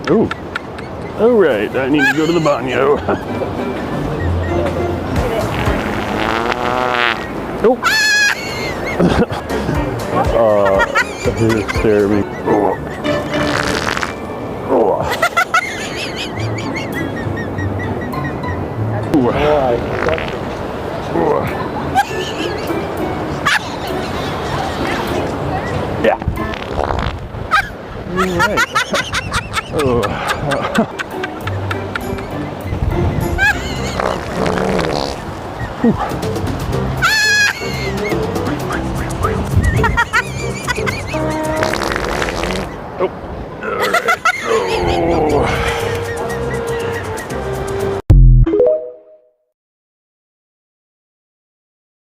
Ooh. All right, I need to go to the baño. Nope. Here's Jeremy. Oh. Oh. Ooh. Oh. Yeah. All right. Oh.